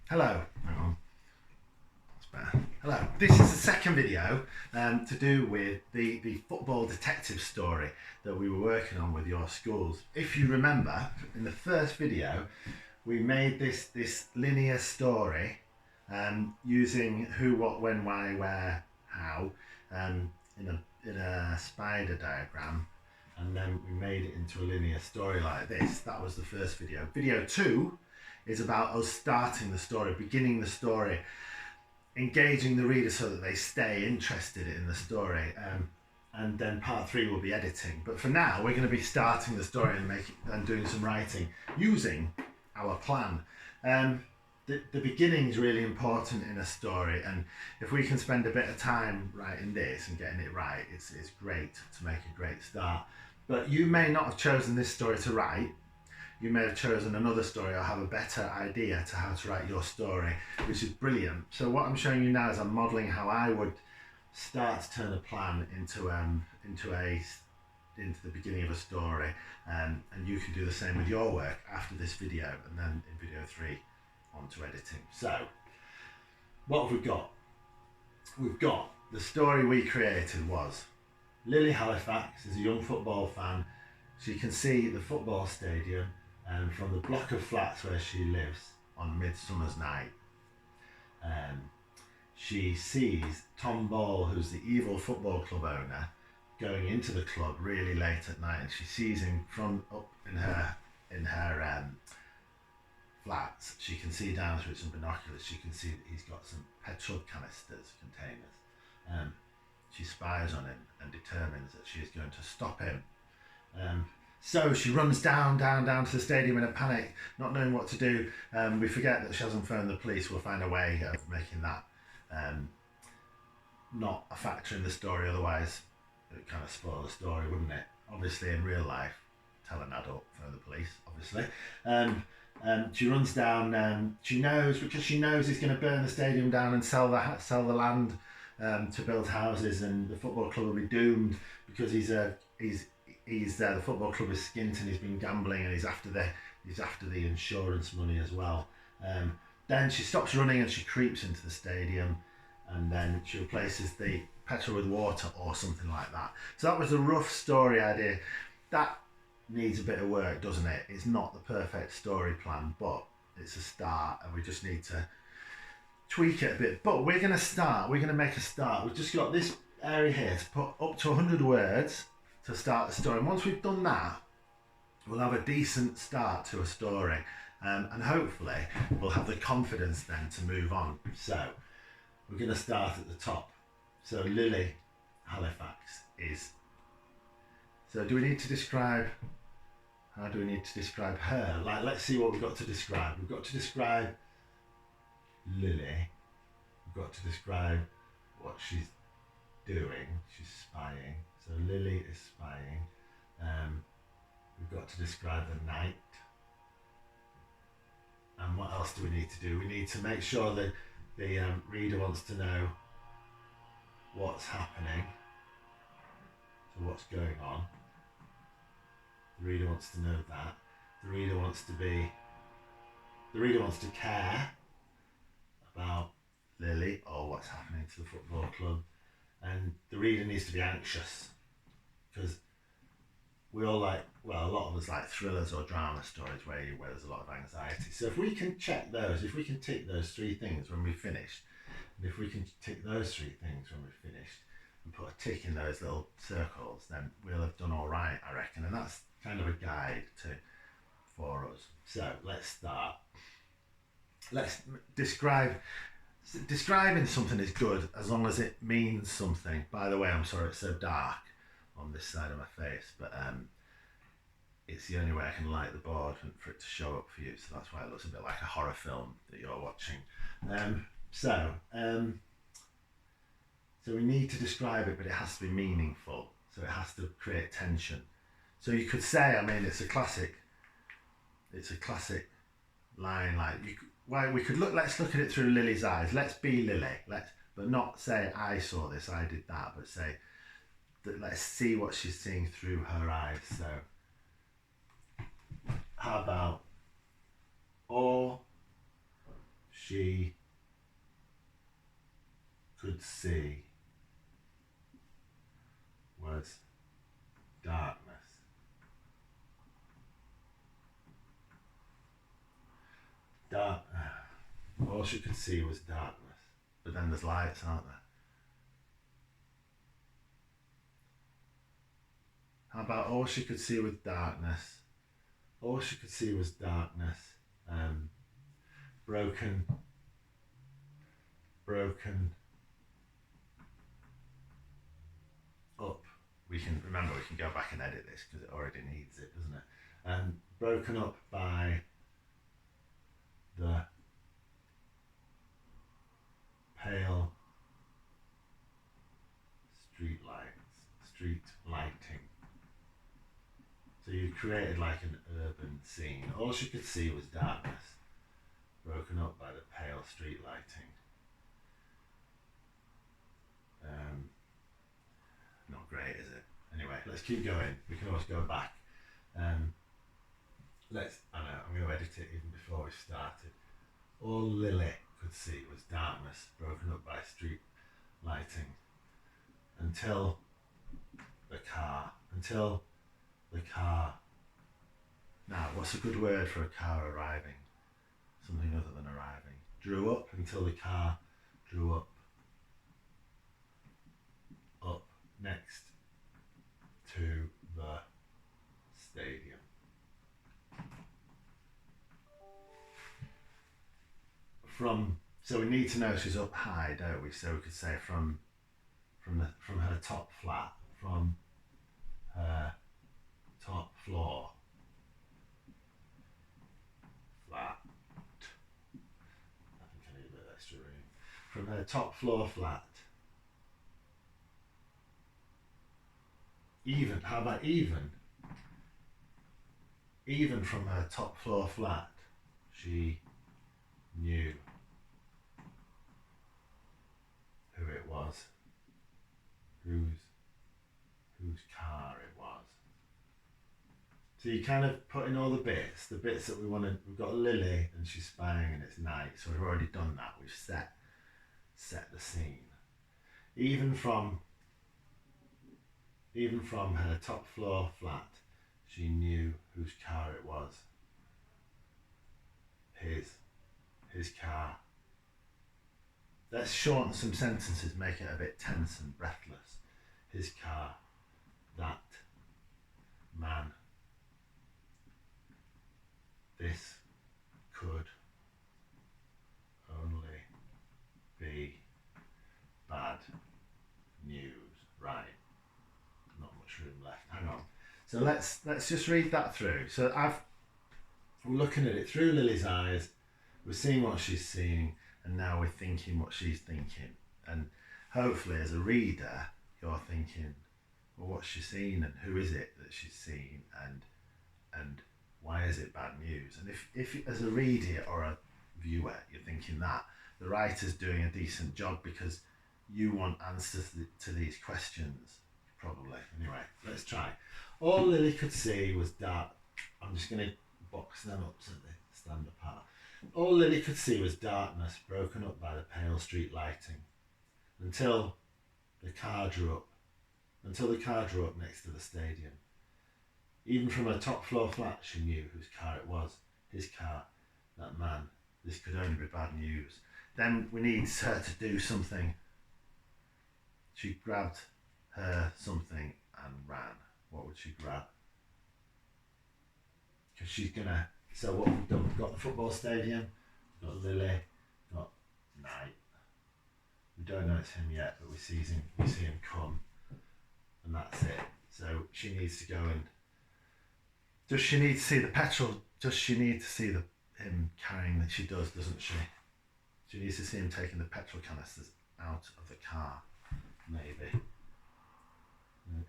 Hello. Hang on. That's better. Hello. This is the second video to do with the football detective story that we were working on with your schools. If you remember, in the first video, we made this linear story using who, what, when, why, where, how in a spider diagram, and then we made it into a linear story like this. That was the first video. Video 2 is about us starting the story, beginning the story, engaging the reader so that they stay interested in the story. And then part 3 will be editing. But for now, we're going to be starting the story and doing some writing using our plan. The beginning is really important in a story, and if we can spend a bit of time writing this and getting it right, it's great to make a great start. But you may not have chosen this story to write. You may have chosen another story or have a better idea to how to write your story, which is brilliant. So what I'm showing you now is I'm modelling how I would start to turn a plan into the beginning of a story, and you can do the same with your work after this video, and then in video 3 on to editing. So what have we got? We've got the story we created was Lily Halifax is a young football fan. She can see the football stadium from the block of flats where she lives on Midsummer's Night. She sees Tom Ball, who's the evil football club owner, going into the club really late at night, and she sees him from up in her flats. She can see down through some binoculars. She can see that he's got some petrol canisters, containers. She spies on him and determines that she is going to stop him. So she runs down to the stadium in a panic, not knowing what to do. We forget that she hasn't phoned the police. We'll find a way of making that not a factor in the story, otherwise it would kind of spoil the story, wouldn't it? Obviously, in real life, tell an adult, phone the police, obviously. She runs down. She knows he's going to burn the stadium down and sell the land to build houses, and the football club will be doomed because the football club is skint and he's been gambling, and he's after the insurance money as well. Then she stops running and she creeps into the stadium, and then she replaces the petrol with water or something like that. So that was a rough story idea. That needs a bit of work, doesn't it? It's not the perfect story plan, but it's a start, and we just need to tweak it a bit. But we're going to make a start. We've just got this area here to put up to 100 words to start the story. And once we've done that, we'll have a decent start to a story. And hopefully we'll have the confidence then to move on. So we're going to start at the top. So Lily Halifax is... So do we need to describe... How do we need to describe her? Like, let's see what we've got to describe. We've got to describe Lily. We've got to describe what she's doing. She's spying. So Lily is spying. We've got to describe the night. And what else do we need to do? We need to make sure that the reader wants to know what's happening. So what's going on. The reader wants to know that. The reader wants to care about Lily or what's happening to the football club. And the reader needs to be anxious, because we all a lot of us like thrillers or drama stories where there's a lot of anxiety. So if we can check those, if we can tick those 3 things when we've finished, and if we can tick those 3 things when we've finished and put a tick in those little circles, then we'll have done all right, I reckon. And that's kind of a guide for us. So let's start. Let's describing something is good as long as it means something. By the way, I'm sorry it's so dark on this side of my face, but it's the only way I can light the board for it to show up for you, so that's why it looks a bit like a horror film that you're watching. So we need to describe it, but it has to be meaningful, so it has to create tension. So you could say, it's a classic line, let's look at it through Lily's eyes. Let's be Lily. But not say I saw this, I did that, but say that let's see what she's seeing through her eyes. So how about all she could see was darkness. All she could see was darkness. But then there's lights, aren't there? How about all she could see was darkness? All she could see was darkness. Broken up. We can go back and edit this because it already needs it, doesn't it? Broken up by the pale street lighting. So you created like an urban scene. All she could see was darkness, broken up by the pale street lighting. Not great, is it? Anyway, let's keep going. We can always go back. I'm going to edit it even before we started. All Lily could see was darkness, broken up by street lighting, until the car. Now, what's a good word for a car arriving? Something other than arriving. Drew up, until the car drew up next to the stadium. So we need to know she's up high, don't we? So we could say from her top flat, from her top floor flat. I think I need a bit of extra room. From her top floor flat. Even, how about even? Even from her top floor flat, she knew who it was, whose car it was. So you kind of put in all the bits that we wanted. We've got Lily and she's spying and it's night, so we've already done that. We've set the scene. Even from her top floor flat, she knew whose car it was. His car. Let's shorten some sentences, make it a bit tense and breathless. His car, that man. This could only be bad news. Right. Not much room left. Hang on. So let's just read that through. So we're looking at it through Lily's eyes. We're seeing what she's seeing, and now we're thinking what she's thinking. And hopefully, as a reader, you're thinking, well, what's she seen, and who is it that she's seen, and why is it bad news? And if as a reader or a viewer, you're thinking that, the writer's doing a decent job because you want answers to these questions, probably. Anyway, let's try. All Lily could see was dark. I'm just going to box them up so they stand apart. All Lily could see was darkness, broken up by the pale street lighting, until the car drew up next to the stadium. Even from her top floor flat, she knew whose car it was. His car, that man. This could only be bad news. Then we need her to do something. She grabbed her something and ran. What would she grab? Because she's gonna. So what we've done, we've got the football stadium, we've got Lily, we've got Knight. We don't know it's him yet, but we see him come, and that's it. So she needs to go and. Does she need to see the petrol? Does she need to see him carrying that? She does, doesn't she? She needs to see him taking the petrol canisters out of the car, maybe.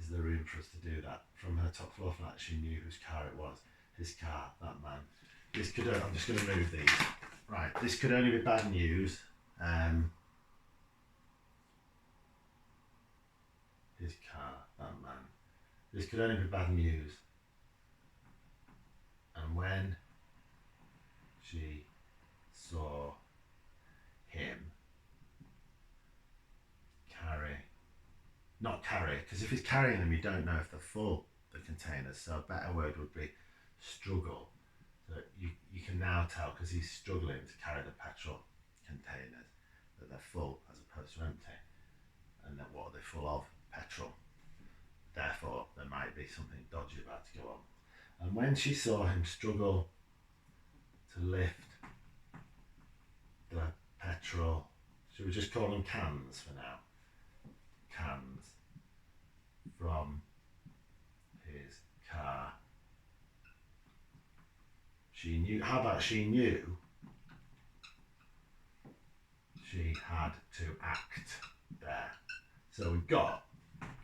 Is there room for us to do that? From her top floor flat, she knew whose car it was. His car, that man. I'm just going to move these. Right, this could only be bad news. His car, that man. This could only be bad news. And when she saw him, not carry, because if he's carrying them, you don't know if they're full, the containers. So a better word would be struggle. So you can now tell, because he's struggling to carry the petrol containers, that they're full as opposed to empty. And then what are they full of? Petrol. Therefore, there might be something dodgy about to go on. And when she saw him struggle to lift the petrol, should we just call them cans for now? Cans from his car. She knew, how about she knew she had to act there. So we've got,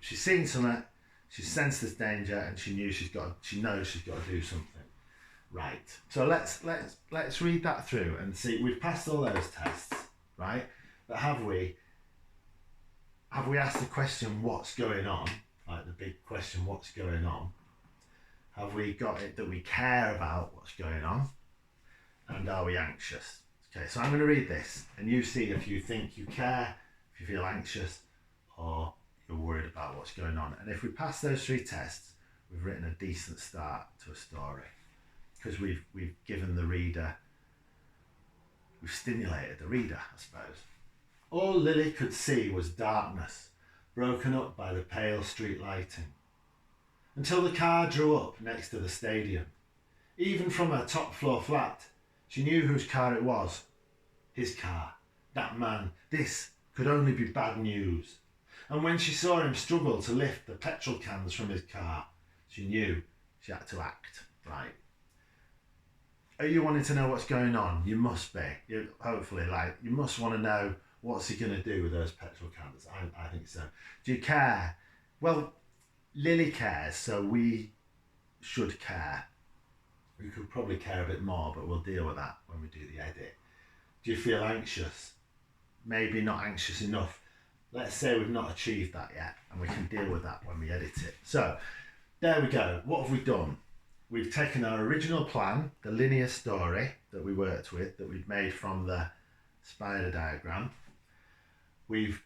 she's seen something, she sensed this danger, and she knows she's got to do something. Right. So let's read that through and see. We've passed all those tests, right? But have we asked the question, what's going on? Like the big question, what's going on? Have we got it that we care about what's going on? And are we anxious? Okay, so I'm going to read this, and you see if you think you care, if you feel anxious, or you're worried about what's going on. And if we pass those 3 tests, we've written a decent start to a story, because we've given the reader, we've stimulated the reader, I suppose. All Lily could see was darkness, broken up by the pale street lighting, until the car drew up next to the stadium. Even from her top floor flat, she knew whose car it was. His car. That man. This could only be bad news. And when she saw him struggle to lift the petrol cans from his car, she knew she had to act. Right. Are you wanting to know what's going on? You must be. You must want to know what's he going to do with those petrol cans. I think so. Do you care? Well, Lily cares, so we should care. We could probably care a bit more, but we'll deal with that when we do the edit. Do you feel anxious? Maybe not anxious enough. Let's say we've not achieved that yet, and we can deal with that when we edit it. So, there we go. What have we done? We've taken our original plan, the linear story that we worked with, that we'd made from the spider diagram. We've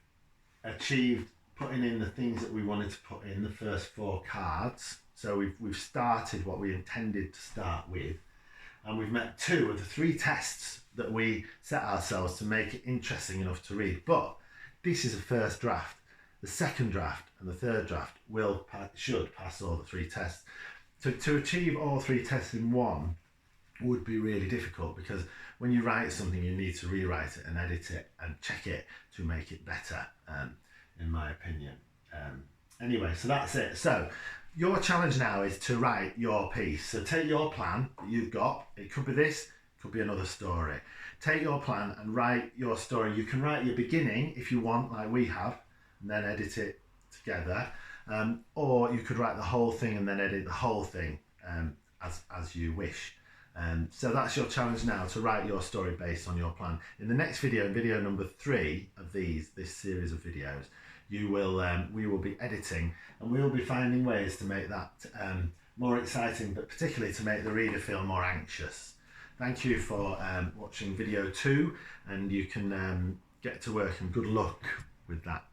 achieved putting in the things that we wanted to put in the first 4 cards. So we've started what we intended to start with, and we've met 2 of the 3 tests that we set ourselves to make it interesting enough to read. But this is a first draft. The second draft and the third draft should pass all the 3 tests. To achieve all 3 tests in one would be really difficult, because when you write something, you need to rewrite it and edit it and check it to make it better, in my opinion. Anyway, so that's it. So your challenge now is to write your piece. So take your plan that you've got. It could be this, it could be another story. Take your plan and write your story. You can write your beginning if you want, like we have, and then edit it together. Or you could write the whole thing and then edit the whole thing as you wish. So that's your challenge now, to write your story based on your plan. In the next video, video number 3 of this series of videos, we will be editing, and we will be finding ways to make that more exciting, but particularly to make the reader feel more anxious. Thank you for watching video 2, and you can get to work, and good luck with that.